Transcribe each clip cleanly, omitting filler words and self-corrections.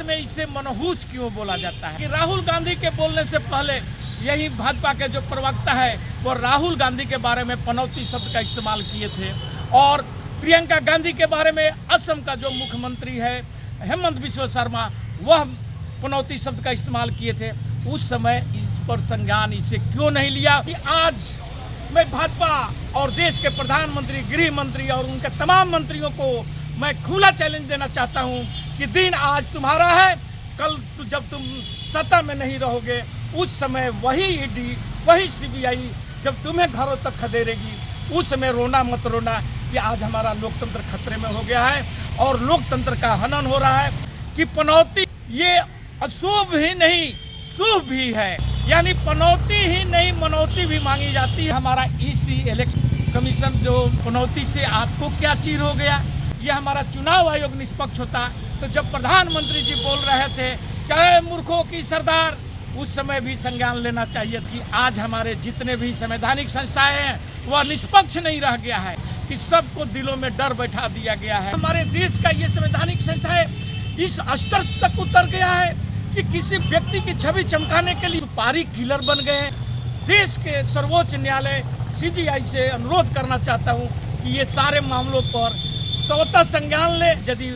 में इसे मनहूस क्यों बोला जाता है कि राहुल गांधी के बोलने से पहले यही भाजपा के जो प्रवक्ता है वो राहुल गांधी के बारे में पनौती शब्द का इस्तेमाल किए थे और प्रियंका गांधी के बारे में असम का जो मुख्यमंत्री है हेमंत बिस्वा शर्मा वह पनौती शब्द का इस्तेमाल किए थे। उस समय इस पर संज्ञान इसे क्यों नहीं लिया कि आज मैं भाजपा और देश के प्रधानमंत्री, गृह मंत्री और उनके तमाम मंत्रियों को मैं खुला चैलेंज देना चाहता हूं कि दिन आज तुम्हारा है, कल जब तुम सत्ता में नहीं रहोगे उस समय वही ईडी, वही सीबीआई जब तुम्हें घरों तक खदेड़ेगी उस समय रोना मत रोना कि आज हमारा लोकतंत्र खतरे में हो गया है और लोकतंत्र का हनन हो रहा है कि पनौती ये अशुभ ही नहीं शुभ भी है, यानी पनौती ही नहीं मनौती भी मांगी जाती है। हमारा ईसी इलेक्शन कमीशन जो पनौती से आपको क्या चीर हो गया, ये हमारा चुनाव आयोग निष्पक्ष होता तो जब प्रधानमंत्री जी बोल रहे थे क्या मूर्खों की सरदार उस समय भी संज्ञान लेना चाहिए कि आज हमारे जितने भी संवैधानिक संस्थाएं हैं वह निष्पक्ष नहीं रह गया है कि सबको दिलों में डर बैठा दिया गया है। हमारे देश का ये संवैधानिक संस्थाएं इस स्तर तक उतर गया है कि किसी व्यक्ति की छवि चमकाने के लिए सुपारी किलर बन गए हैं। देश के सर्वोच्च न्यायालय सीजीआई से अनुरोध करना चाहता हूं कि ये सारे मामलों पर स्वतः संज्ञान ले, यदि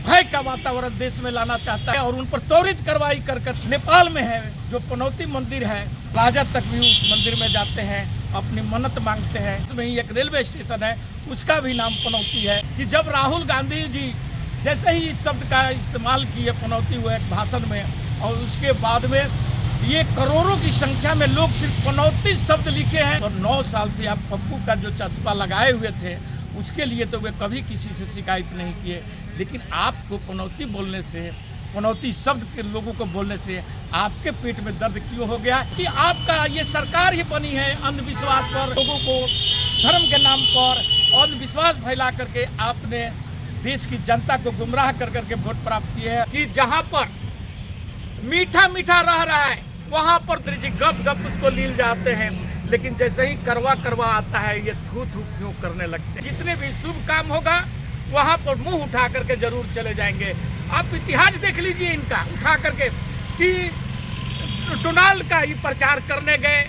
भय का वातावरण देश में लाना चाहता है और उन पर त्वरित कार्रवाई कर नेपाल में है जो पनौती मंदिर है, राजा तक भी उस मंदिर में जाते हैं, अपनी मन्नत मांगते हैं। इसमें ही एक रेलवे स्टेशन है उसका भी नाम पनौती है कि जब राहुल गांधी जी जैसे ही इस शब्द का इस्तेमाल किए पनौती हुए एक भाषण में और उसके बाद में ये करोड़ों की संख्या में लोग सिर्फ पनौती शब्द लिखे हैं और 9 साल से आप पप्पू का जो चस्पा लगाए हुए थे उसके लिए तो वे कभी किसी से शिकायत नहीं किए, लेकिन आपको पनौती बोलने से, पनौती शब्द के लोगों को बोलने से आपके पेट में दर्द क्यों हो गया कि आपका ये सरकार ही बनी है अंधविश्वास पर, लोगों को धर्म के नाम पर अंधविश्वास फैला करके आपने देश की जनता को गुमराह कर करके वोट प्राप्त किए हैं कि जहां पर मीठा मीठा रह रहा है वहां पर गप गप उसको लील जाते हैं, लेकिन जैसे ही करवा करवा आता है ये थू थू क्यों करने लगते हैं। जितने भी शुभ काम होगा वहां पर मुंह उठा करके जरूर चले जाएंगे। आप इतिहास देख लीजिए इनका उठा करके कि डोनाल्ड का ही प्रचार करने गए,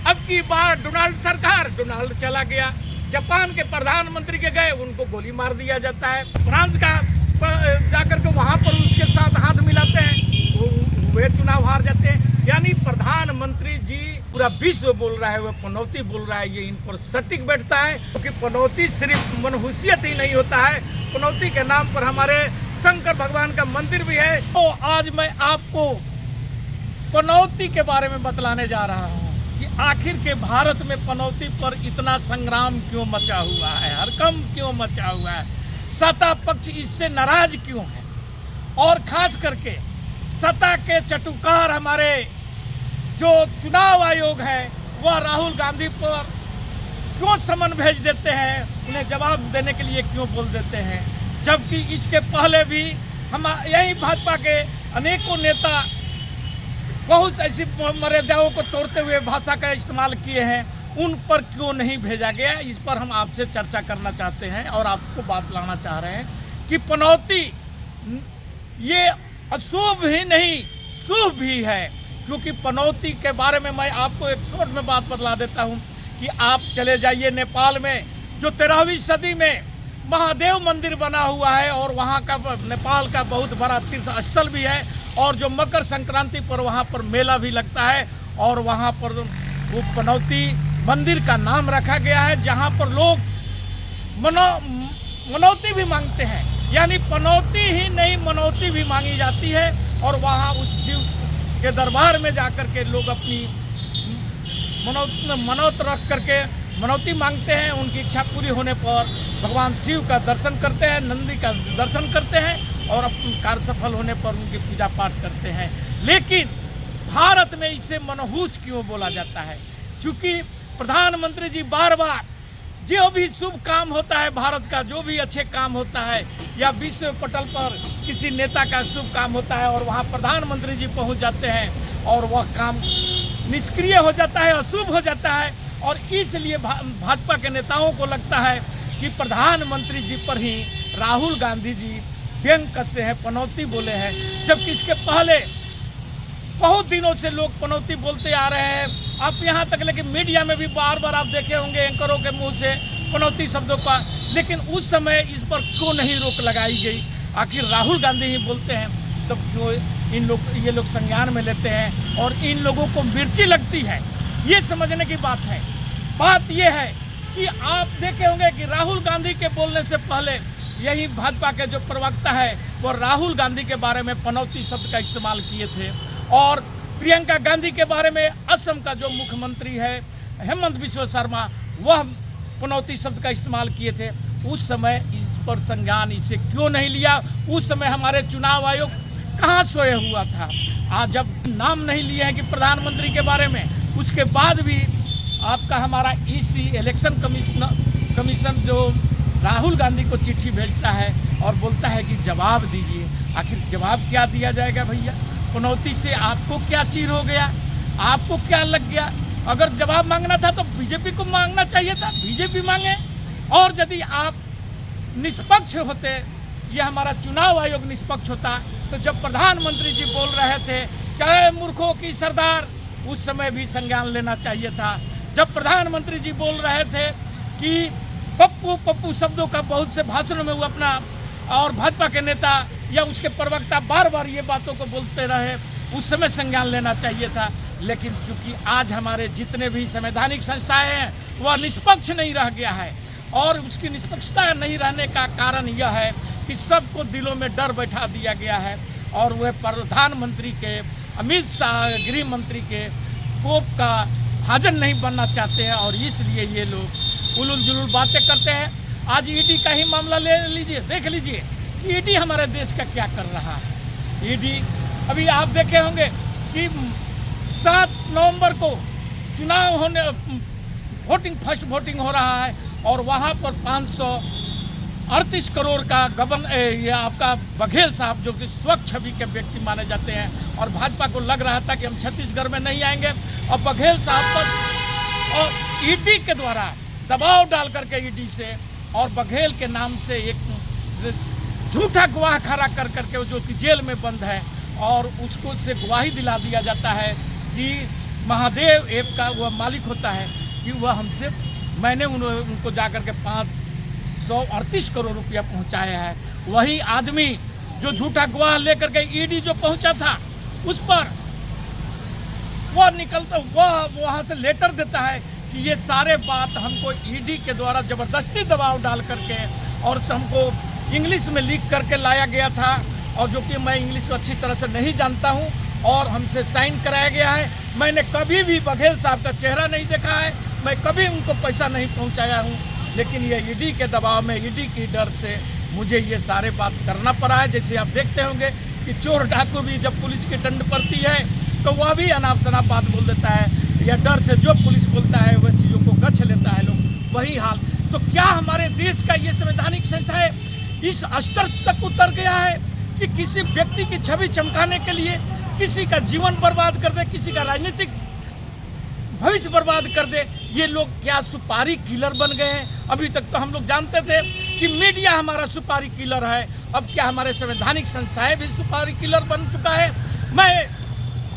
अब की बार डोनाल्ड चला गया, जापान के प्रधानमंत्री के गए उनको गोली मार दिया जाता है, फ्रांस का जाकर के वहां पर उसके साथ हाथ मिलाते हैं वे चुनाव हार जाते हैं। यानी प्रधानमंत्री जी पूरा विश्व बोल रहा है, वह पनौती बोल रहा है, ये इन पर सटीक बैठता है क्योंकि पनौती सिर्फ मनहूसियत ही नहीं होता है, पनौती के नाम पर हमारे शंकर भगवान का मंदिर भी है। तो आज मैं आपको पनौती के बारे में बतलाने जा रहा हूँ कि आखिर के भारत में पनौती पर इतना संग्राम क्यों मचा हुआ है, हड़कंप क्यों मचा हुआ है, सत्ता पक्ष इससे नाराज क्यों है और खास करके सत्ता के चटुकार हमारे जो चुनाव आयोग है वह राहुल गांधी पर क्यों समन भेज देते हैं, उन्हें जवाब देने के लिए क्यों बोल देते हैं, जबकि इसके पहले भी हम यही भाजपा के अनेकों नेता बहुत ऐसी मर्यादाओं को तोड़ते हुए भाषा का इस्तेमाल किए हैं, उन पर क्यों नहीं भेजा गया। इस पर हम आपसे चर्चा करना चाहते हैं और आपको बात लाना चाह रहे हैं कि पनौती ये अशुभ ही नहीं शुभ भी है, क्योंकि पनौती के बारे में मैं आपको एक शॉर्ट में बात बतला देता हूं कि आप चले जाइए नेपाल में जो 13वीं सदी में महादेव मंदिर बना हुआ है और वहां का नेपाल का बहुत बड़ा तीर्थ स्थल भी है और जो मकर संक्रांति पर वहां पर मेला भी लगता है और वहां पर वो पनौती मंदिर का नाम रखा गया है जहां पर लोग मनौती भी मांगते हैं, यानी पनौती ही नहीं मनौती भी मांगी जाती है और वहाँ उस शिव के दरबार में जाकर के लोग अपनी मनौत रख करके मनौती मांगते हैं, उनकी इच्छा पूरी होने पर भगवान शिव का दर्शन करते हैं, नंदी का दर्शन करते हैं और अपनी कार्य सफल होने पर उनकी पूजा पाठ करते हैं। लेकिन भारत में इसे मनहूस क्यों बोला जाता है, क्योंकि प्रधानमंत्री जी बार बार जो भी शुभ काम होता है भारत का, जो भी अच्छे काम होता है या विश्व पटल पर किसी नेता का शुभ काम होता है और वहाँ प्रधानमंत्री जी पहुँच जाते हैं और वह काम निष्क्रिय हो जाता है, अशुभ हो जाता है और इसलिए भाजपा के नेताओं को लगता है कि प्रधानमंत्री जी पर ही राहुल गांधी जी व्यंग कसे हैं, पनौती बोले हैं, जबकि इसके पहले बहुत दिनों से लोग पनौती बोलते आ रहे हैं। आप यहाँ तक लेकिन मीडिया में भी बार बार आप देखे होंगे एंकरों के मुंह से पनौती शब्दों का, लेकिन उस समय इस पर क्यों नहीं रोक लगाई गई? आखिर राहुल गांधी ही बोलते हैं तो क्यों ये लोग संज्ञान में लेते हैं और इन लोगों को मिर्ची लगती है? ये समझने की बात है। बात ये है कि आप देखे होंगे कि राहुल गांधी के बोलने से पहले यही भाजपा के जो प्रवक्ता है वो राहुल गांधी के बारे में पनौती शब्द का इस्तेमाल किए थे, और प्रियंका गांधी के बारे में असम का जो मुख्यमंत्री है हेमंत बिस्वा शर्मा वह पनौती शब्द का इस्तेमाल किए थे। उस समय इस पर संज्ञान इसे क्यों नहीं लिया? उस समय हमारे चुनाव आयोग कहाँ सोए हुआ था? आज जब नाम नहीं लिए हैं कि प्रधानमंत्री के बारे में, उसके बाद भी आपका हमारा ईसी इलेक्शन कमीशन जो राहुल गांधी को चिट्ठी भेजता है और बोलता है कि जवाब दीजिए। आखिर जवाब क्या दिया जाएगा भैया? पनौती से आपको क्या चीर हो गया? आपको क्या लग गया? अगर जवाब मांगना था तो बीजेपी को मांगना चाहिए था, बीजेपी मांगे। और यदि आप निष्पक्ष होते, ये हमारा चुनाव आयोग निष्पक्ष होता, तो जब प्रधानमंत्री जी बोल रहे थे क्या मूर्खों की सरदार, उस समय भी संज्ञान लेना चाहिए था। जब प्रधानमंत्री जी बोल रहे थे कि पप्पू पप्पू शब्दों का बहुत से भाषणों में वो अपना और भाजपा के नेता या उसके प्रवक्ता बार बार ये बातों को बोलते रहे, उस समय संज्ञान लेना चाहिए था। लेकिन चूंकि आज हमारे जितने भी संवैधानिक संस्थाएं हैं वह निष्पक्ष नहीं रह गया है, और उसकी निष्पक्षता नहीं रहने का कारण यह है कि सबको दिलों में डर बैठा दिया गया है, और वह प्रधानमंत्री के अमित शाह गृह मंत्री के कोप का भाजन नहीं बनना चाहते हैं, और इसलिए ये लोग उलूल जुलूल बातें करते हैं। आज ईडी का ही मामला ले लीजिए, देख लीजिए ईडी हमारे देश का क्या कर रहा है। ईडी अभी आप देखे होंगे कि 7 नवंबर को चुनाव होने फर्स्ट वोटिंग हो रहा है, और वहाँ पर 538 करोड़ का ये आपका बघेल साहब जो कि स्वच्छ छवि के व्यक्ति माने जाते हैं, और भाजपा को लग रहा था कि हम छत्तीसगढ़ में नहीं आएंगे, और बघेल साहब पर और ईडी के द्वारा दबाव डाल करके ईडी से और बघेल के नाम से एक झूठा गवाह खड़ा कर करके जो कि जेल में बंद है, और उसको से गवाही दिला दिया जाता है कि महादेव ऐप का वह मालिक होता है कि वह हमसे मैंने उनको जाकर के 538 करोड़ रुपया पहुंचाया है। वही आदमी जो झूठा गवाह लेकर के ईडी जो पहुंचा था, उस पर वह निकलता वह वहाँ से लेटर देता है कि ये सारे बात हमको ईडी के द्वारा ज़बरदस्ती दबाव डाल करके और हमको इंग्लिश में लिख करके लाया गया था, और जो कि मैं इंग्लिश अच्छी तरह से नहीं जानता हूं, और हमसे साइन कराया गया है। मैंने कभी भी बघेल साहब का चेहरा नहीं देखा है, मैं कभी उनको पैसा नहीं पहुंचाया हूं, लेकिन ये ईडी के दबाव में, ईडी की डर से मुझे ये सारे बात करना पड़ा है। जैसे आप देखते होंगे कि चोर डाकू भी जब पुलिस की दंड पड़ती है तो वह भी अनाप शनाप बात बोल देता है, या डर से जो पुलिस बोलता है वह चीज़ों को गछ लेता है लोग, वही हाल। तो क्या हमारे देश का ये संवैधानिक संस्थाएं इस स्तर तक उतर गया है कि किसी व्यक्ति की छवि चमकाने के लिए किसी का जीवन बर्बाद कर दे, किसी का राजनीतिक भविष्य बर्बाद कर दे? ये लोग क्या सुपारी किलर बन गए हैं? अभी तक तो हम लोग जानते थे कि मीडिया हमारा सुपारी किलर है, अब क्या हमारे संवैधानिक संस्थाएं भी सुपारी किलर बन चुका है? मैं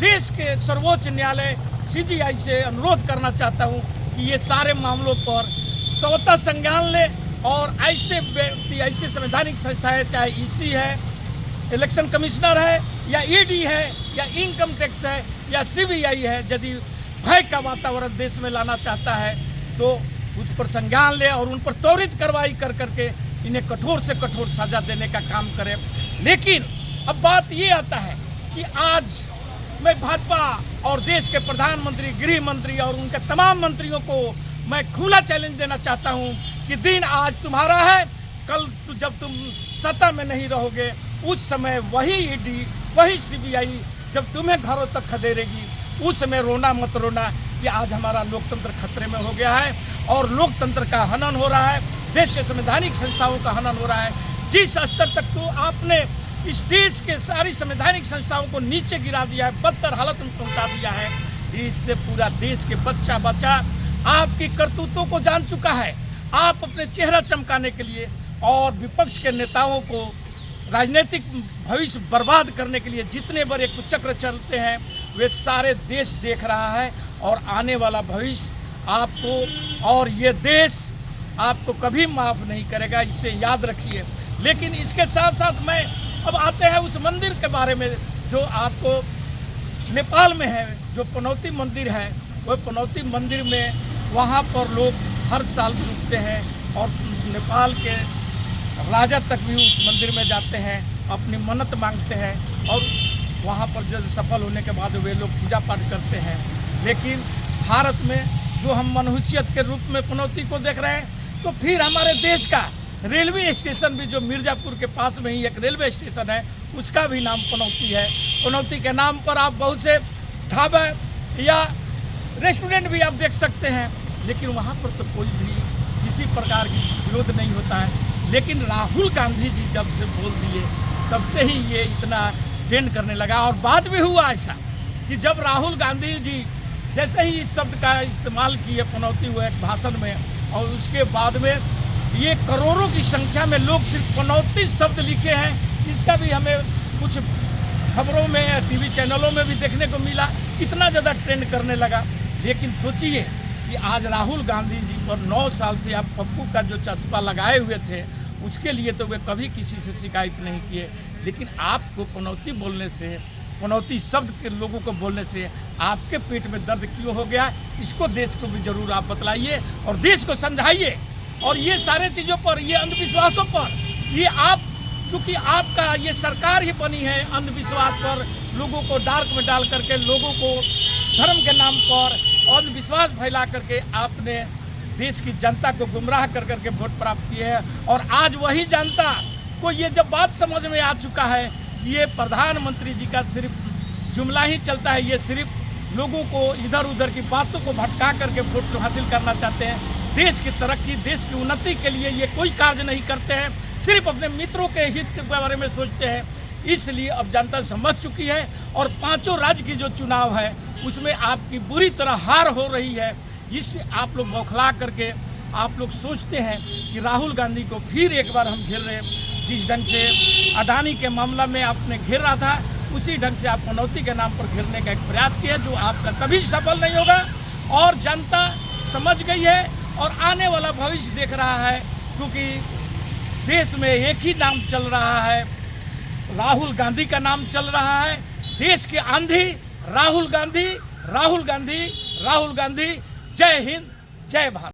देश के सर्वोच्च न्यायालय सीजीआई से अनुरोध करना चाहता हूँ कि ये सारे मामलों पर स्वतः संज्ञान ले, और ऐसे व्यक्ति, ऐसे संवैधानिक संस्थाएं, चाहे ईसी है, इलेक्शन कमिश्नर है, या ईडी है, या इनकम टैक्स है, या सीबीआई है, यदि भय का वातावरण देश में लाना चाहता है तो उस पर संज्ञान ले और उन पर त्वरित कार्रवाई कर करके इन्हें कठोर से कठोर सजा देने का काम करे। लेकिन अब बात ये आता है कि आज मैं भाजपा और देश के प्रधानमंत्री, गृह मंत्री और उनके तमाम मंत्रियों को मैं खुला चैलेंज देना चाहता हूं कि दिन आज तुम्हारा है, कल जब तुम सत्ता में नहीं रहोगे उस समय वही ईडी, वही सीबीआई जब तुम्हें घरों तक खदेड़ेगी, उस समय रोना मत रोना कि आज हमारा लोकतंत्र खतरे में हो गया है, और लोकतंत्र का हनन हो रहा है, देश के संवैधानिक संस्थाओं का हनन हो रहा है। जिस स्तर तक तो आपने इस देश के सारी संवैधानिक संस्थाओं को नीचे गिरा दिया है, बदतर हालत में पहुंचा दिया है, इससे पूरा देश के बच्चा बच्चा आपकी करतूतों को जान चुका है। आप अपने चेहरा चमकाने के लिए और विपक्ष के नेताओं को राजनीतिक भविष्य बर्बाद करने के लिए जितने बड़े कुचक्र चलते हैं वे सारे देश देख रहा है। और आने वाला भविष्य आपको और ये देश आपको कभी माफ़ नहीं करेगा, इसे याद रखिए। लेकिन इसके साथ साथ मैं अब आते हैं उस मंदिर के बारे में जो आपको नेपाल में है, जो पनौती मंदिर है। वह पनौती मंदिर में वहाँ पर लोग हर साल रुकते हैं और नेपाल के राजा तक भी उस मंदिर में जाते हैं, अपनी मन्नत मांगते हैं और वहाँ पर जब सफल होने के बाद वे लोग पूजा पाठ करते हैं। लेकिन भारत में जो हम मनुष्यत के रूप में पनौती को देख रहे हैं, तो फिर हमारे देश का रेलवे स्टेशन भी जो मिर्ज़ापुर के पास में ही एक रेलवे स्टेशन है, उसका भी नाम पनौती है। पनौती के नाम पर आप बहुत से ढाबा या रेस्टोरेंट भी आप देख सकते हैं, लेकिन वहाँ पर तो कोई भी किसी प्रकार की विरोध नहीं होता है। लेकिन राहुल गांधी जी जब से बोल दिए तब से ही ये इतना ट्रेंड करने लगा। और बात भी हुआ ऐसा कि जब राहुल गांधी जी जैसे ही इस शब्द का इस्तेमाल किए पनौती हुए भाषण में, और उसके बाद में ये करोड़ों की संख्या में लोग सिर्फ पनौती शब्द लिखे हैं। इसका भी हमें कुछ खबरों में, टीवी चैनलों में भी देखने को मिला, इतना ज़्यादा ट्रेंड करने लगा। लेकिन सोचिए कि आज राहुल गांधी जी पर 9 साल से आप पप्पू का जो चस्पा लगाए हुए थे, उसके लिए तो वे कभी किसी से शिकायत नहीं किए। लेकिन आपको पनौती बोलने से, पनौती शब्द के लोगों को बोलने से आपके पेट में दर्द क्यों हो गया, इसको देश को भी ज़रूर आप बतलाइए और देश को समझाइए। और ये सारे चीज़ों पर, ये अंधविश्वासों पर, ये आप, क्योंकि आपका ये सरकार ही बनी है अंधविश्वास पर, लोगों को डार्क में डाल करके, लोगों को धर्म के नाम पर अंधविश्वास फैला करके आपने देश की जनता को गुमराह कर करके वोट प्राप्त किए हैं। और आज वही जनता को ये जब बात समझ में आ चुका है, ये प्रधानमंत्री जी का सिर्फ जुमला ही चलता है, ये सिर्फ लोगों को इधर उधर की बातों को भटका करके वोट हासिल करना चाहते हैं। देश की तरक्की, देश की उन्नति के लिए ये कोई कार्य नहीं करते हैं, सिर्फ अपने मित्रों के हित के बारे में सोचते हैं। इसलिए अब जनता समझ चुकी है और 5 राज्य की जो चुनाव है उसमें आपकी बुरी तरह हार हो रही है। इससे आप लोग बौखला करके आप लोग सोचते हैं कि राहुल गांधी को फिर एक बार हम घेर रहे हैं। जिस ढंग से अडानी के मामला में आपने घेरा था, उसी ढंग से आप पनौती के नाम पर घेरने का एक प्रयास किया, जो आपका कभी सफल नहीं होगा। और जनता समझ गई है और आने वाला भविष्य देख रहा है, क्योंकि देश में एक ही नाम चल रहा है, राहुल गांधी का नाम चल रहा है। देश की आंधी राहुल गांधी, राहुल गांधी, राहुल गांधी। जय हिंद, जय भारत।